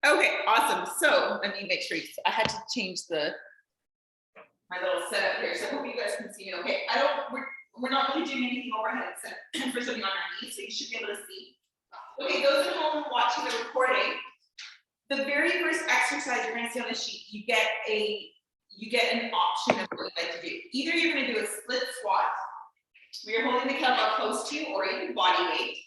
Okay, awesome. So let me make sure I had to change my little setup here. So I hope you guys can see me okay. We're not really doing anything overhead except for something on our knees, so you should be able to see. Okay, those at home watching the recording, the very first exercise you're going to see on the sheet, you get an option of what you'd like to do. Either you're going to do a split squat, where you're holding the kettlebell close to you, or even body weight.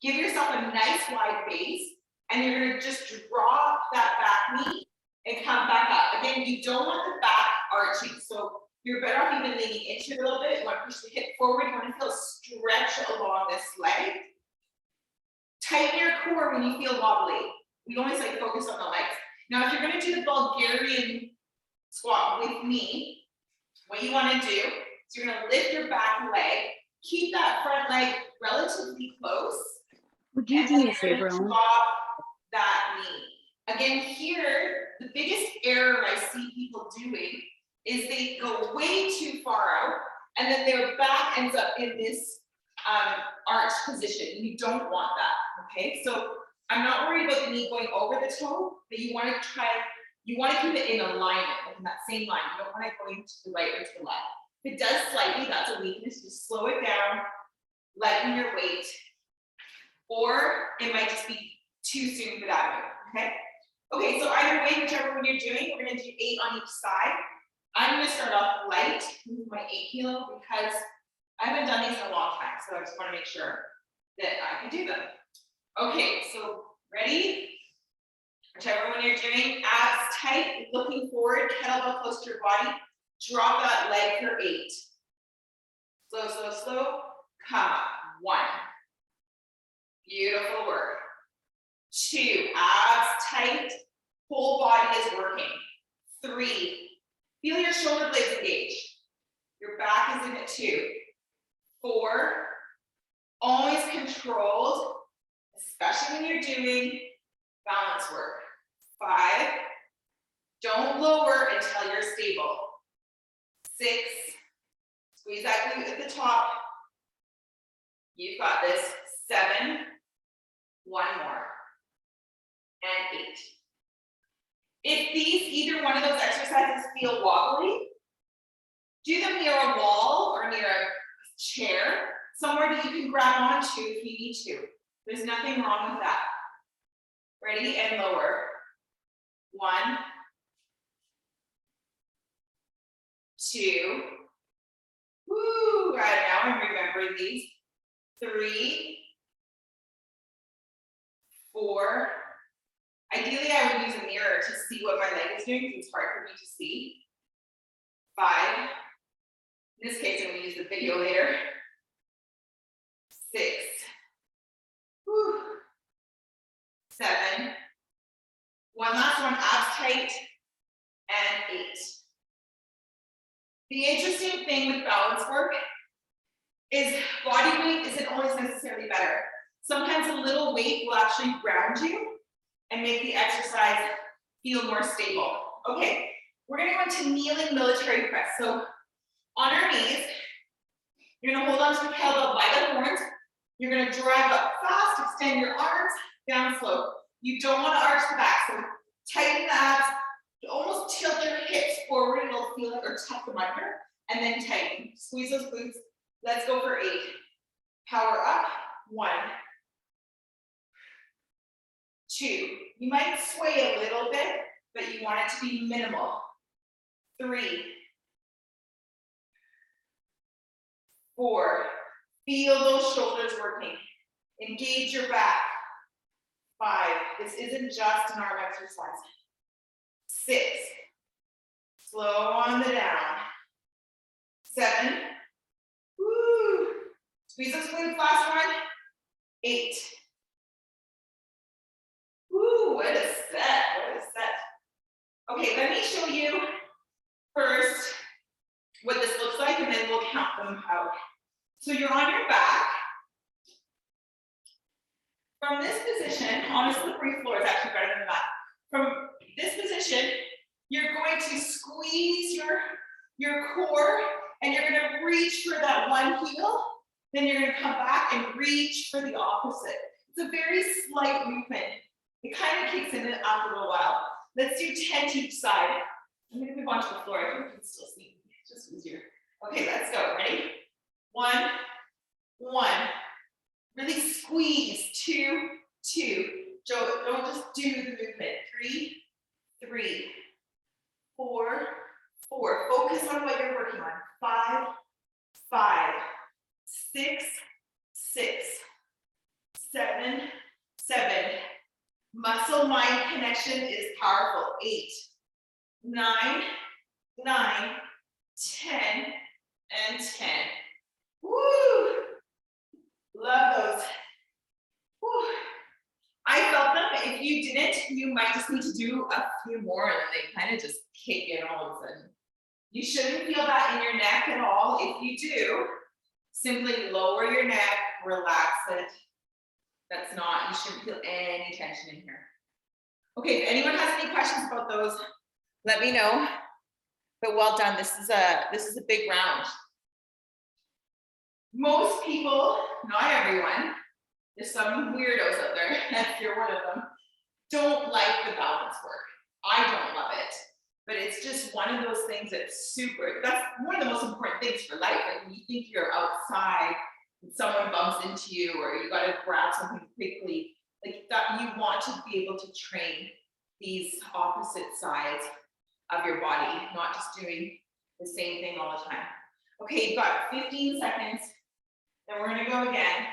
Give yourself a nice wide base, and you're going to just drop that back knee and come back up. Again, you don't want the back arching, so you're better off even leaning into it a little bit. You want to push the hip forward. You want to feel stretch along this leg. Tighten your core when you feel wobbly. We always like focus on the legs. Now, if you're going to do the Bulgarian squat with me, what you want to do is you're going to lift your back leg, keep that front leg relatively close. Would you do me a favor? Drop that knee. Again, here, the biggest error I see people doing is they go way too far out, and then their back ends up in this arched position. You don't want that, okay? So I'm not worried about the knee going over the toe, but you want to keep it in alignment, in that same line. You don't want it going to the right or to the left. If it does slightly, that's a weakness. Just slow it down, lighten your weight, or it might just be too soon for that move, okay? Okay, so either way, whichever one you're doing, we're gonna do 8 on each side. I'm gonna start off light with my 8 kilo because I haven't done these in a long time, so I just wanna make sure that I can do them. Okay, so ready? Whichever one you're doing, abs tight, looking forward, kettlebell close to your body. Drop that leg for 8. Slow, slow, slow. Come up. 1. Beautiful work. 2. Abs tight. Whole body is working. 3. Feel your shoulder blades engage. Your back is in it too. 4. Always controlled, especially when you're doing balance work. 5. Don't lower until you're stable. 6. Squeeze that glute at the top. You've got this. 7. 1 more. And 8. If either one of those exercises feel wobbly, do them near a wall or near a chair, somewhere that you can grab onto if you need to. There's nothing wrong with that. Ready and lower. 1, 2. Woo! Right now I'm remembering these. 3, 4. Ideally, I would use a mirror to see what my leg is doing because it's hard for me to see. 5. In this case, I'm going to use the video later. 6. Whew. 7. One last one, abs tight. And 8. The interesting thing with balance work is body weight isn't always necessarily better. Sometimes a little weight will actually ground you and make the exercise feel more stable. Okay, we're gonna go into kneeling military press. So on our knees, you're gonna hold on to the kettlebell by the horns. You're gonna drive up fast, extend your arms, down slow. You don't wanna arch the back, so tighten the abs, almost tilt your hips forward, it'll feel like, or tuck them under, and then tighten. Squeeze those glutes. Let's go for 8. Power up. 1. 2. You might sway a little bit, but you want it to be minimal. 3. 4. Feel those shoulders working. Engage your back. 5. This isn't just an arm exercise. 6. Slow on the down. 7. Woo. Squeeze those glutes, last one. 8. Woo, what a set, what a set. Okay, let me show you first what this looks like, and then we'll count them out. So you're on your back. From this position, on a slippery floor is actually better than that. From this position, you're going to squeeze your core, and you're gonna reach for that one heel, then you're gonna come back and reach for the opposite. It's a very slight movement. It kind of kicks in after a little while. Let's do 10 to each side. I'm gonna move on to the floor. I think you can still see. It's just easier. Okay, let's go. Ready? 1, 1. Really squeeze. 2, 2. Don't just do the movement. 3, 3, 4, 4. Focus on what you're working on. 5, 5, 6, 6, 7, 7. Muscle mind connection is powerful. 8, 9, 9, 10, and 10. Woo! Love those. Woo. I felt them. If you didn't, you might just need to do a few more and then they kind of just kick in all of a sudden. You shouldn't feel that in your neck at all. If you do, simply lower your neck, relax it. That's not, you shouldn't feel any tension in here. Okay, if anyone has any questions about those, let me know. But well done, this is a big round. Most people, not everyone, there's some weirdos out there, if you're one of them, don't like the balance work. I don't love it, but it's just one of those things that's that's one of the most important things for life. Like when you think you're outside and someone bumps into you or you gotta grab something quickly, like that you want to be able to train these opposite sides of your body, not just doing the same thing all the time. Okay, you've got 15 seconds, then we're gonna go again.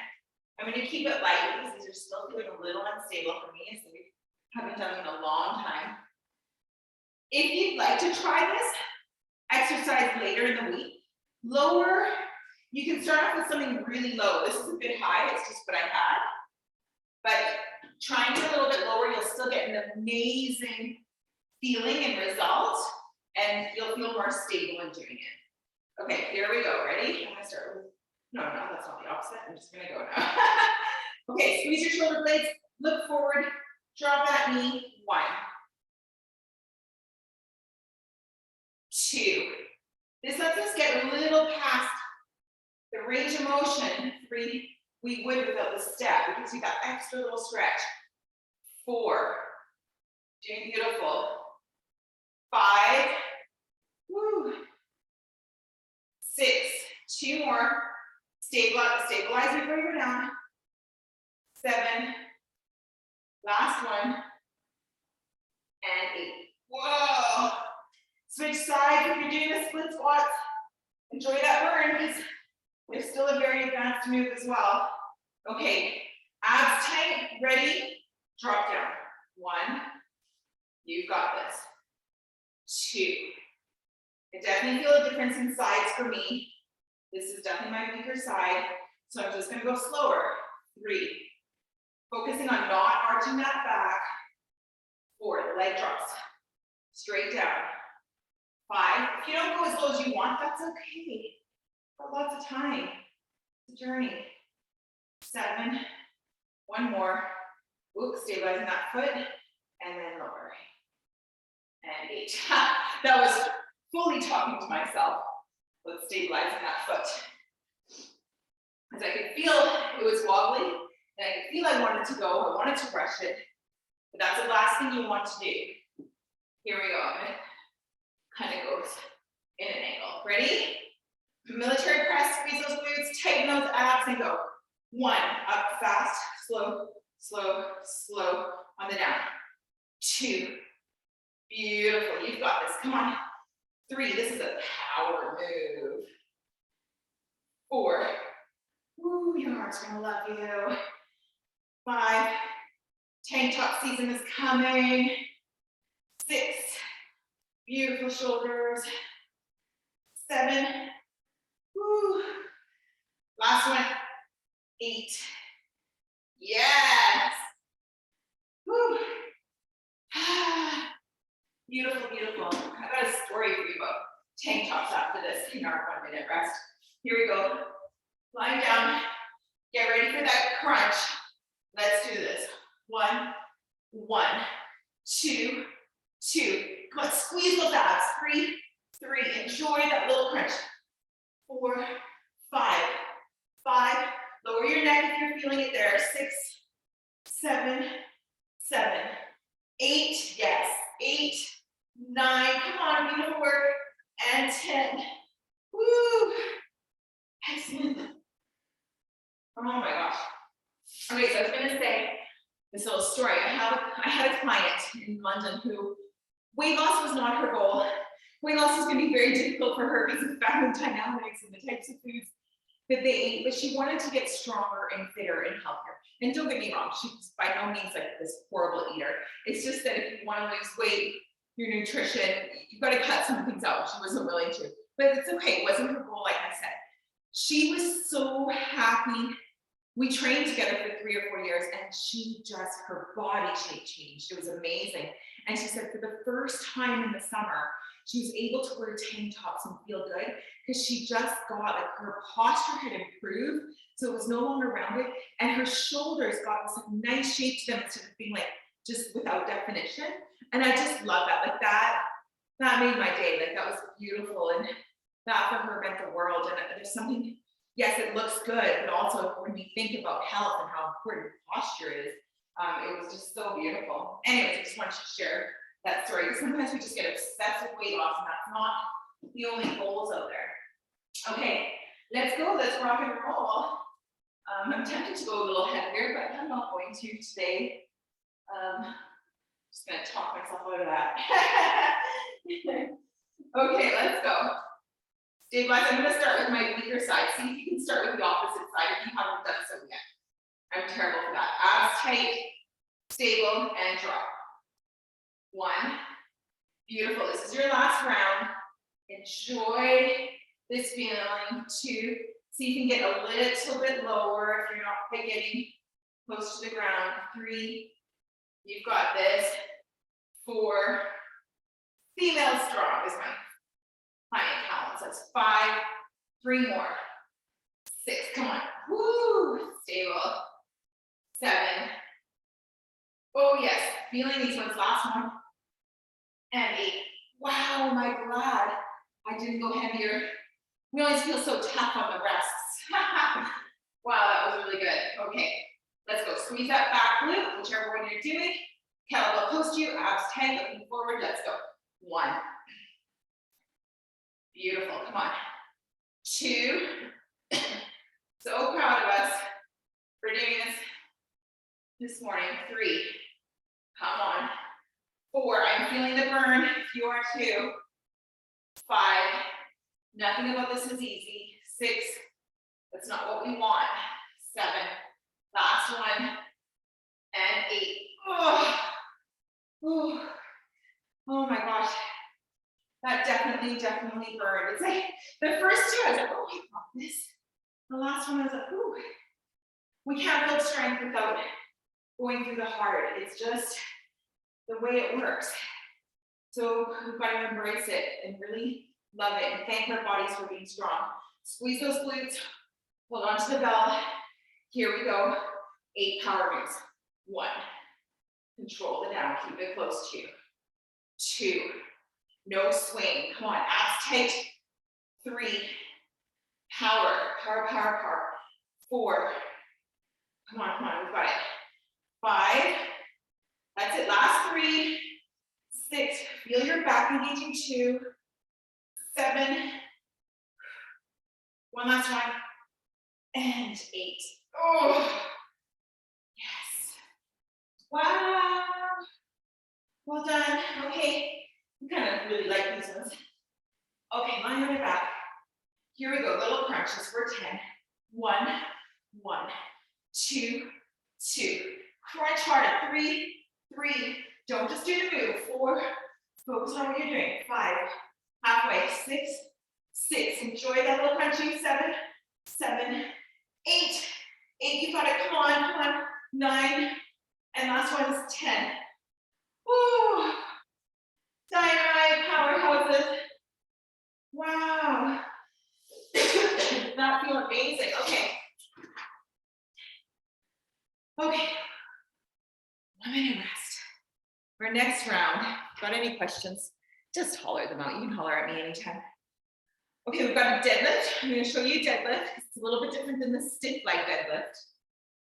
I'm gonna keep it light because these are still feeling a little unstable for me, as we haven't done in a long time. If you'd like to try this exercise later in the week, lower, you can start off with something really low. This is a bit high, it's just what I had. But trying it a little bit lower, you'll still get an amazing feeling and result, and you'll feel more stable in doing it. Okay, here we go. Ready? I'm gonna start with, no, that's not the opposite. I'm just gonna go now. Okay, squeeze your shoulder blades, look forward, drop that knee. 1, 2. This lets us get a little past the range of motion. 3, we would without the step because you got extra little stretch. 4, doing beautiful. 5, woo. 6, 2 more. Stabilize before you go down. 7, last one, and 8. Whoa! Switch sides if you're doing the split squats. Enjoy that burn because there's still a very advanced move as well. Okay, abs tight, ready, drop down. 1, you've got this. 2, I definitely feel a difference in sides for me. This is definitely my weaker side, so I'm just gonna go slower. 3, focusing on not arching that back. 4, the leg drops straight down. 5, if you don't go as low as you want, that's okay. Got lots of time. It's a journey. 7, 1 more. Oops, stabilizing that foot, and then lowering. And 8. That was fully talking to myself with stabilizing that foot. Because I could feel it was wobbly, and I could feel I wanted to go, I wanted to rush it, but that's the last thing you want to do. Here we go, it kind of goes in an angle. Ready? Military press, squeeze those glutes, tighten those abs, and go. 1, up fast, slow, slow, slow, on the down. 2, beautiful, you've got this, come on. 3, this is a power move. 4, woo, your heart's gonna love you. 5, tank top season is coming. 6, beautiful shoulders. 7, woo, last one. 8, yes. Woo. Beautiful, beautiful. I got a story for you about tank tops after this in our 1-minute rest. Here we go. Lying down. Get ready for that crunch. Let's do this. 1, 1, 2, 2. Come on, squeeze those abs. 3, 3. Enjoy that little crunch. 4, 5, 5. Lower your neck if you're feeling it there. 6, 7, 7, 8, yes, 8, 9, come on, beautiful work, and 10. Woo! Excellent. Oh my gosh. Okay, so I was gonna say this little story. I had a client in London who weight loss was not her goal. Weight loss is gonna be very difficult for her because of family dynamics and the types of foods that they ate, but she wanted to get stronger and fitter and healthier. And don't get me wrong, she's by no means like this horrible eater. It's just that if you want to lose weight, your nutrition, you've got to cut some things out. She wasn't willing to, but it's okay. It wasn't her goal, like I said. She was so happy. We trained together for 3 or 4 years, and her body shape changed. It was amazing. And she said for the first time in the summer, she was able to wear tank tops and feel good because she just got like her posture had improved. So it was no longer rounded, and her shoulders got this like nice shape to them instead of being like just without definition. And I just love that. Like that made my day. Like that was beautiful. And that for her meant the world. And there's something, yes, it looks good, but also when we think about health and how important posture is, it was just so beautiful. Anyways, I just wanted to share that story. Sometimes we just get obsessed with weight loss, and that's not the only goals out there. Okay, let's go. Let's rock and roll. I'm tempted to go a little heavier, but I'm not going to today. Just gonna talk myself out of that. Okay, let's go. Stabilize. I'm gonna start with my weaker side. See if you can start with the opposite side if you haven't done so yet. I'm terrible for that. Abs tight, stable, and drop. 1. Beautiful. This is your last round. Enjoy this feeling. 2. See if you can get a little bit lower if you're not quite getting close to the ground. 3. You've got this. 4. Female strong is my client count. So that's 5. 3 more. 6. Come on. Woo! Stable. 7. Oh yes. Feeling these ones. Last one. And 8. Wow, am I glad I didn't go heavier. We always feel so tough on the rests. Wow, that was really good. Okay, let's go. Squeeze that back glute, whichever one you're doing. Kettlebell close to you, abs tight, looking forward. Let's go. 1. Beautiful, come on. 2. So proud of us for doing this morning. 3. Come on. 4. I'm feeling the burn. You are too. 5. Nothing about this is easy. 6. That's not what we want. 7. Last one. And 8. Oh, oh, oh my gosh. That definitely burned. It's like the first 2, I was like, oh, I got this. The last one, I was like, ooh. We can't build strength without going through the hard. It's just the way it works. So we've got to embrace it and really love it and thank our bodies for being strong. Squeeze those glutes, hold on to the bell. Here we go. 8 power moves. 1. Control the down, keep it close to you. 2. No swing. Come on, abs tight. 3. Power. 4. Come on, we've got it. 5. That's it, last 3. 6, feel your back engaging. 2. 7. One last one. And 8. Oh, yes. Wow. Well done. Okay. I kind of really like these ones. Okay, lying on your back. Here we go. Little crunches for 10. 1, 2, 2. Crunch harder. 3. Don't just do the move. 4. Focus on what you're doing. 5. Halfway. 6. Enjoy that little crunchy. 7. 8. You got it. Come on. 9. And last one is 10. Woo! Dynamite powerhouses. Wow. That feels amazing. Okay. 1 minute rest. Our next round. Got any questions? Just holler them out. You can holler at me anytime. Okay, we've got a deadlift. I'm going to show you a deadlift. It's a little bit different than the stiff leg deadlift.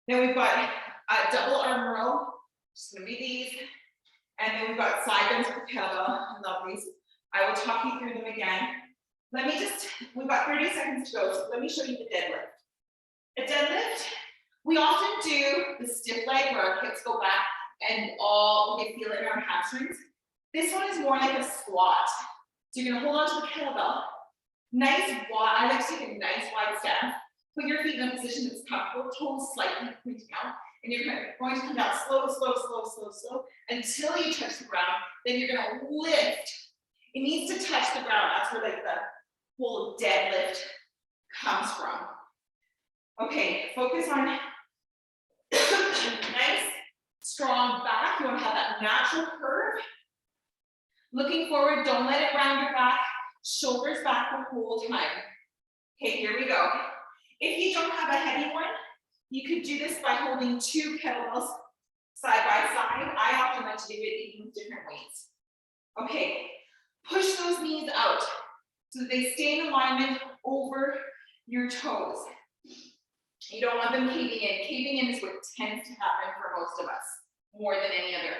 Then we've got a double arm row Just gonna be these. And then we've got side bends with kettlebell. I love these. I will talk you through them again. We've got 30 seconds to go, so let me show you the deadlift. A deadlift, we often do the stiff leg where our hips go back and we feel it in our hamstrings. This one is more like a squat. So you're gonna hold on to the kettlebell. Nice wide, I like to take a nice wide stance. Put your feet in a position that's comfortable, toes slightly pointing out, and you're going to come down slow, slow, slow, slow, slow, until you touch the ground. Then you're gonna lift. It needs to touch the ground. That's where like the whole deadlift comes from. Okay, focus on nice, strong back. You want to have that natural curve. Looking forward, don't let it round your back. Shoulders back the whole time. Okay, here we go. If you don't have a heavy one, you could do this by holding 2 kettlebells side by side. I often like to do it even with different weights. Okay, push those knees out so that they stay in alignment over your toes. You don't want them caving in. Caving in is what tends to happen for most of us, more than any other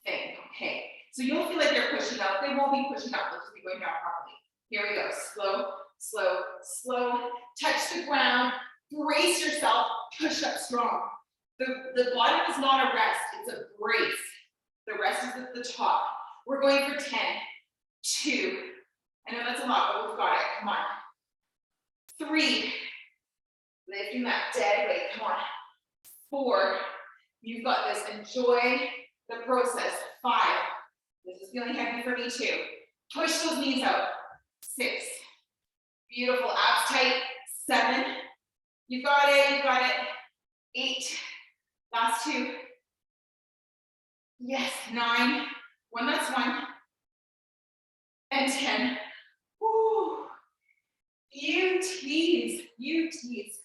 thing. Okay, so you'll feel like they're pushing out. They won't be pushing out. They'll just be going down properly. Here we go. Slow, slow, slow. Touch the ground. Brace yourself. Push up strong. The bottom is not a rest. It's a brace. The rest is at the top. We're going for 10, 2. I know that's a lot, but we've got it. Come on. 3. Lifting that dead weight. Come on. 4. You've got this. Enjoy the process. 5. This is feeling heavy for me too. Push those knees out. 6. Beautiful. Abs tight. 7. You got it. You got it. 8. Last 2. Yes. 9. One last one. And 10. Woo. You tease. You tease.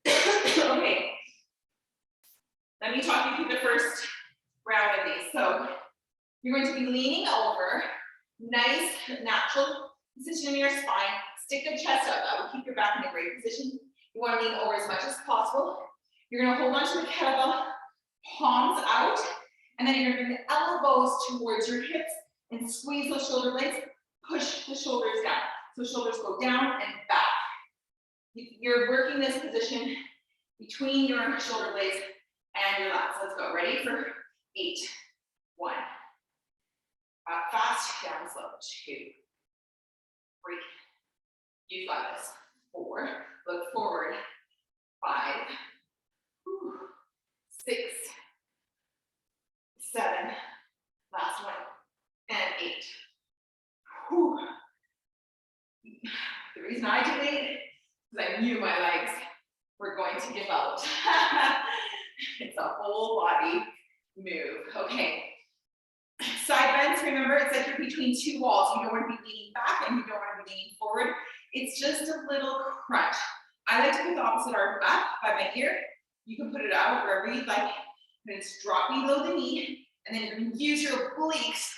Okay. Let me talk you through the first round of these. So you're going to be leaning over. Nice, natural position in your spine. Stick the chest out. That will keep your back in a great position. You want to lean over as much as possible. You're going to hold on to the kettlebell, palms out, and then you're going to bring the elbows towards your hips and squeeze those shoulder blades. Push the shoulders down. So shoulders go down and back. You're working this position between your shoulder blades and your lats. Let's go. Ready for 8. 1. Up fast, down slow. 2. 3. You got this. 4. Look forward. 5. 6. 7. Last one. And 8. Whew. The reason I did 8 is I knew my legs were going to give out. It's a whole body move. Okay. Side bends, remember, it's like you're between 2 walls. You don't want to be leaning back and you don't want to be leaning forward. It's just a little crunch. I like to put the opposite arm back by my ear. You can put it out wherever you'd like. And it's dropping below the knee. And then you're going to use your obliques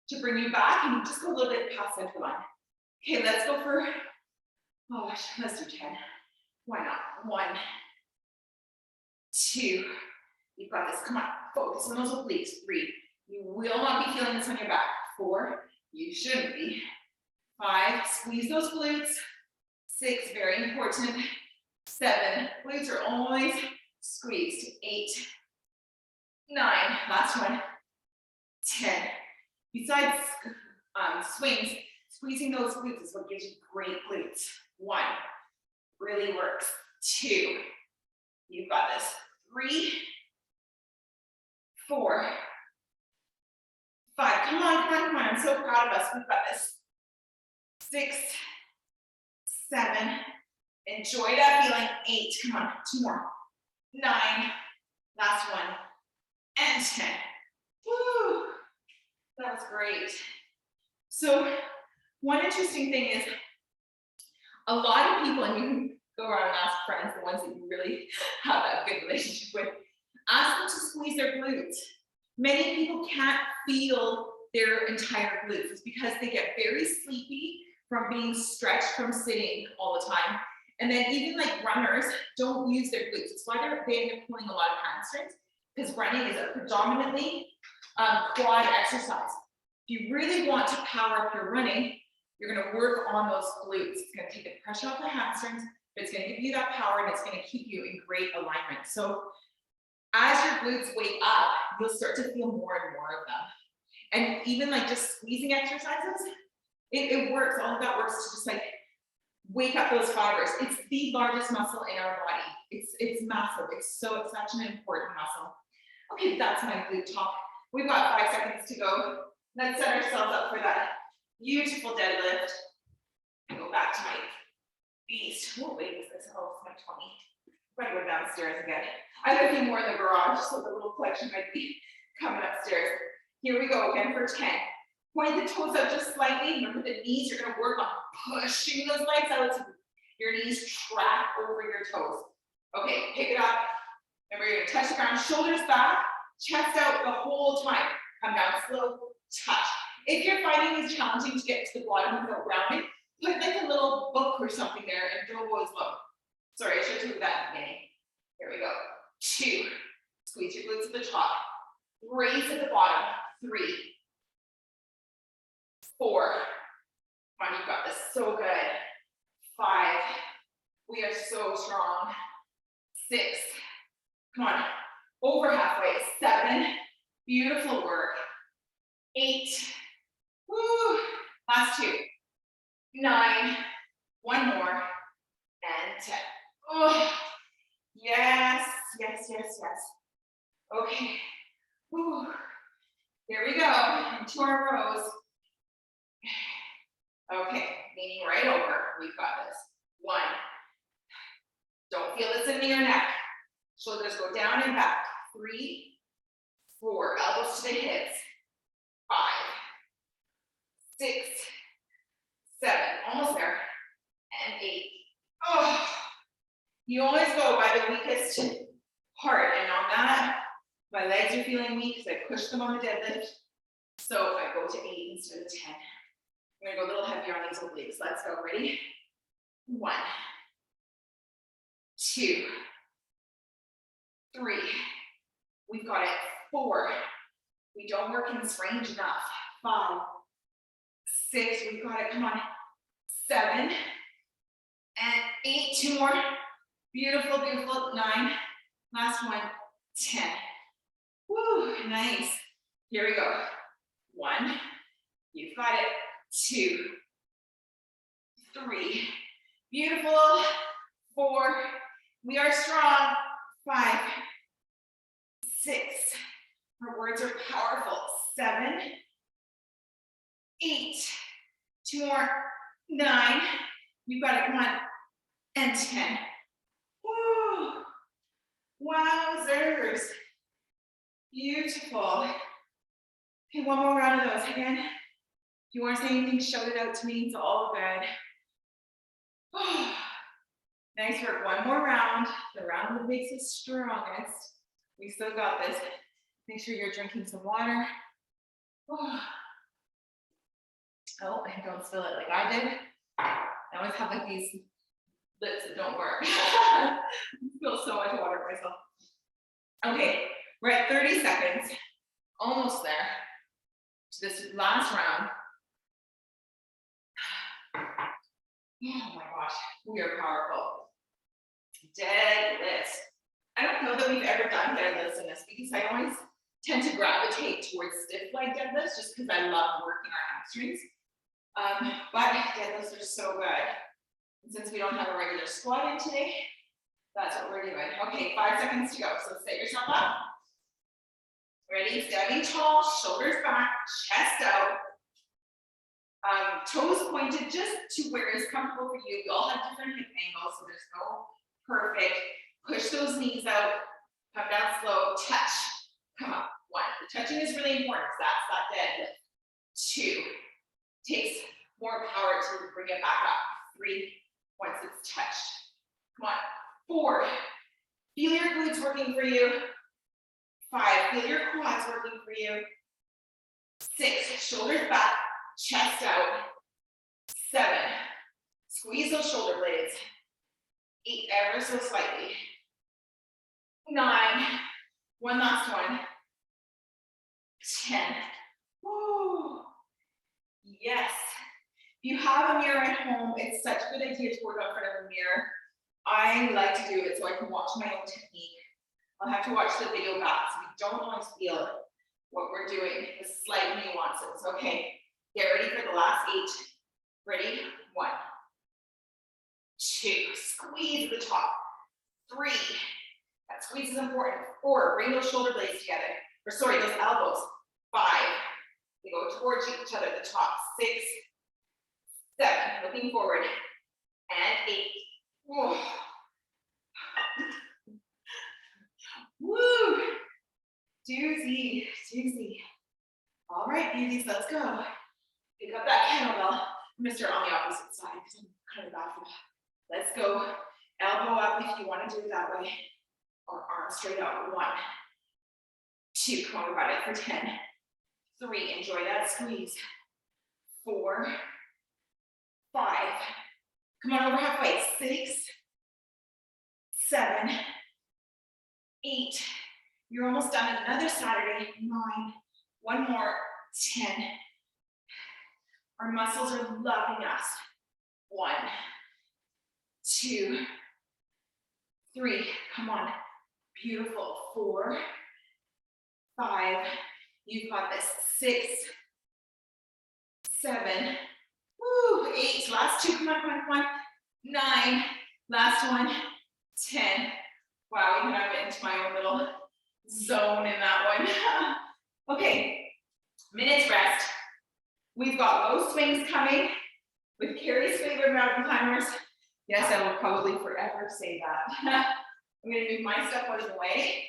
to bring you back. And you just go a little bit past center line. Okay, let's go for, oh gosh, let's do 10. Why not? 1, 2. You've got this. Come on, focus on those obliques. 3. You will not be feeling this on your back. 4. You shouldn't be. 5. Squeeze those glutes. 6. Very important. 7. Glutes are always squeezed. 8. 9. Last one. 10. Besides swings, squeezing those glutes is what gives you great glutes. 1. Really works. 2. You've got this. 3. 4. 5. Come on, come on, come on. I'm so proud of us. We've got this. 6. 7. Enjoy that feeling. 8. Come on. 2 more. 9. Last one. And 10. Woo. That was great. So one interesting thing is a lot of people, and you can go around and ask friends, the ones that you really have that good relationship with, ask them to squeeze their glutes. Many people can't feel their entire glutes. It's because they get very sleepy from being stretched from sitting all the time. And then even like runners don't use their glutes. It's why they end up pulling a lot of hamstrings, because running is a predominantly quad exercise. If you really want to power up your running, you're going to work on those glutes. It's going to take the pressure off the hamstrings, but it's going to give you that power and it's going to keep you in great alignment. So as your glutes wake up, you'll start to feel more and more of them. And even like just squeezing exercises, it works. All of that works to just like wake up those fibers. It's the largest muscle in our body. It's massive. It's such an important muscle. Okay, that's my glute talk. We've got 5 seconds to go. Let's set ourselves up for that beautiful deadlift. And go back to my beast. Oh, wait, is this? Oh, it's my tummy. I'm gonna go downstairs again. I have a few more in the garage, so the little collection might be coming upstairs. Here we go again for 10. Point the toes out just slightly. Remember the knees, you're gonna work on pushing those legs out so your knees track over your toes. Okay, pick it up. Remember, you're gonna touch the ground, shoulders back, chest out the whole time. Come down slow, touch. If you're finding it challenging to get to the bottom without rounding, put like a little book or something there and don't go as low. Sorry, I should have took that at the beginning. Here we go. 2. Squeeze your glutes at the top. Raise at the bottom. 3. 4. Come on, you've got this. So good. 5. We are so strong. 6. Come on. Over halfway. 7. Beautiful work. 8. Woo. Last 2. 9. 1 more. And 10. Oh, yes, yes, yes, yes. Okay. Woo. Here we go. Into our rows. Okay, leaning right over. We've got this. 1. Don't feel this in your neck. Shoulders go down and back. 3, 4. Elbows to the hips. 5, 6, 7. Almost there. And 8. Oh, you always go by the weakest part. And on that, my legs are feeling weak because I pushed them on the deadlift. So I go to 8 instead of 10. I'm gonna go a little heavier on these obliques. Let's go. Ready? 1, 2, 3. We've got it. 4. We don't work in this range enough. 5, 6. We've got it. Come on. 7 and 8. 2 more. Beautiful, beautiful. 9. Last one. 10. Woo, nice. Here we go. 1. You've got it. 2, 3. Beautiful. 4. We are strong. 5, 6. Our words are powerful. 7, 8. 2 more. 9. You've got it. Come on. And 10. Woo. Wowzers. Beautiful. Okay, one more round of those. Again, if you want to say anything, shout it out to me. It's all good. Oh, nice work. One more round. The round that makes us strongest. We still got this. Make sure you're drinking some water. Oh, and don't spill it like I did. I always have like these lips that don't work. I spill so much water myself. Okay, we're at 30 seconds. Almost there. To this last round. Oh my gosh, we are powerful. Deadlifts. I don't know that we've ever done deadlifts in this because I always tend to gravitate towards stiff leg deadlifts just because I love working our hamstrings. But deadlifts are so good. And since we don't have a regular squat in today, that's what we're doing. Okay, 5 seconds to go. So set yourself up. Ready, standing tall, shoulders back, chest out. Toes pointed just to where is comfortable for you. We all have different hip angles, so there's no perfect. Push those knees out, come down slow, touch, come up. 1, the touching is really important because that's that deadlift. 2, takes more power to bring it back up. 3, once it's touched. Come on. 4, feel your glutes working for you. 5, feel your quads working for you. 6, shoulders back, chest out. 7, squeeze those shoulder blades. 8, ever so slightly. 9, One last one. 10. Woo. Yes. If you have a mirror at home, it's such a good idea to work out in front of a mirror. I like to do it so I can watch my own technique. I'll have to watch the video back so we don't always feel what we're doing, the slight nuances. Okay, get ready for the last 8. Ready? 1, 2, squeeze the top. 3, that squeeze is important. 4, bring those shoulder blades together. Or sorry, those elbows. 5, they go towards each other, the top. 6, 7, looking forward. And 8. Whoa. Woo! Doozy, doozy. All right, beauties, let's go. Pick up that kettlebell. I'm gonna start on the opposite side because I'm kind of bad for that. Let's go. Elbow up if you want to do it that way. Or arm straight out. 1, 2, come on, we got it for 10. 3, enjoy that squeeze. 4, 5, come on over halfway. 6, 7, 8, you're almost done. Another Saturday. 9, one more. 10. Our muscles are loving us. 1, 2, 3, come on. Beautiful. 4, 5, you've got this. 6, 7, woo, 8, last 2, come on, come on, come on. 9, last one. 10. Wow, even I went into my own little zone in that one. Okay, minutes rest. We've got low swings coming with Carrie's favorite mountain climbers. Yes, I will probably forever say that. I'm gonna move my stuff out of the way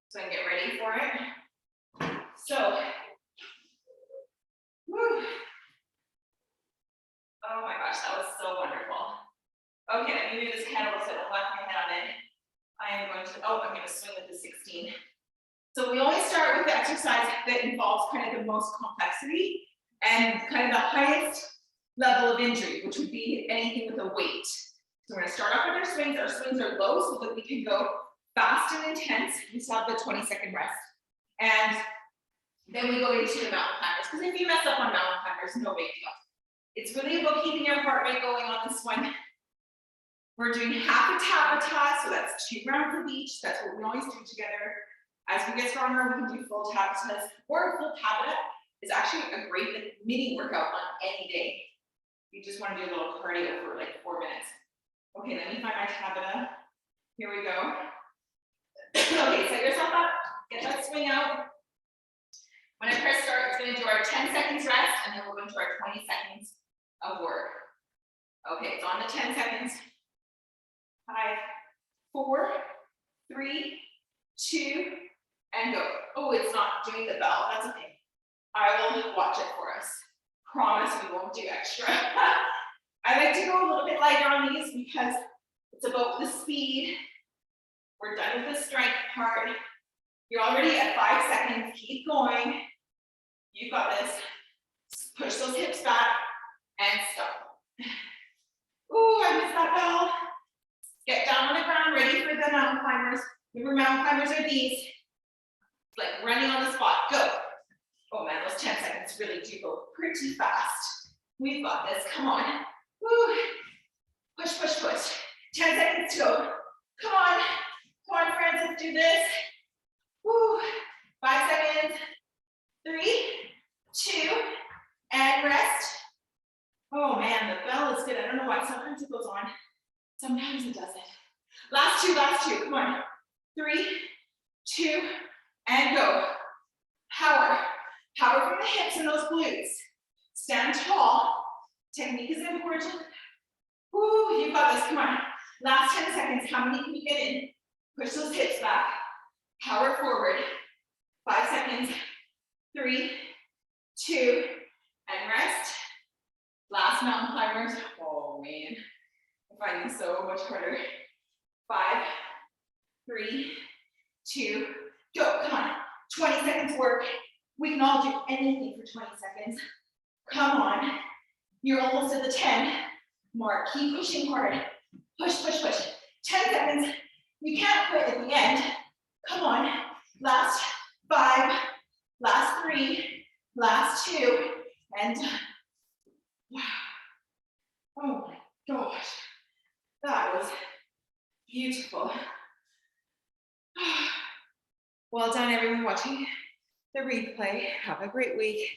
so I can get ready for it. So, woo. Oh my gosh, that was so wonderful. Okay, let me move this kettlebell so I don't whack my head on it. I am going to, I'm going to swing with the 16. So we always start with the exercise that involves kind of the most complexity and kind of the highest level of injury, which would be anything with a weight. So we're going to start off with our swings. Our swings are low so that we can go fast and intense. We still have the 20-second rest. And then we go into the mountain climbers, because if you mess up on mountain climbers, no big deal. It's really about keeping your heart rate going on this one. We're doing half a tabata, so that's 2 rounds of each. That's what we always do together. As we get stronger, we can do full tabatas, or full tabata is actually a great mini workout on any day. You just want to do a little cardio for like 4 minutes. Okay, let me find my tabata. Here we go. Okay, set yourself up, get that swing out. When I press start, it's going to do our 10 seconds rest, and then we'll go into our 20 seconds of work. Okay, it's on the 10 seconds. 5, 4, 3, 2, and go. Oh, it's not doing the bell. That's okay. I will watch it for us. Promise we won't do extra. I like to go a little bit lighter on these because it's about the speed. We're done with the strength part. You're already at 5 seconds. Keep going. You've got this. Push those hips back and stop. Ooh, I missed that bell. Get down on the ground, ready for the mountain climbers. Remember, mountain climbers are these. Like running on the spot. Go. Oh man, those 10 seconds really do go pretty fast. We've got this. Come on. Woo. Push, push, push. 10 seconds to go. Come on. Come on, friends. Let's do this. Woo. 5 seconds. 3, 2, and rest. Oh man, the bell is good. I don't know why. Sometimes it goes on. Sometimes it doesn't. Last two. Come on. 3, 2, and go. Power. Power from the hips and those glutes. Stand tall. Technique is important. Woo, you got this. Come on. Last 10 seconds. How many can you get in? Push those hips back. Power forward. 5 seconds. 3, 2, and rest. Last mountain climbers. Oh man, I'm finding this so much harder. 5, 3, 2, go. Come on. 20 seconds work. We can all do anything for 20 seconds. Come on. You're almost at the 10 mark. Keep pushing hard. Push, push, push. 10 seconds. You can't quit at the end. Come on. last 5, last 3, last 2, and wow. Oh my gosh, that was beautiful. Well done, everyone watching the replay. Have a great week.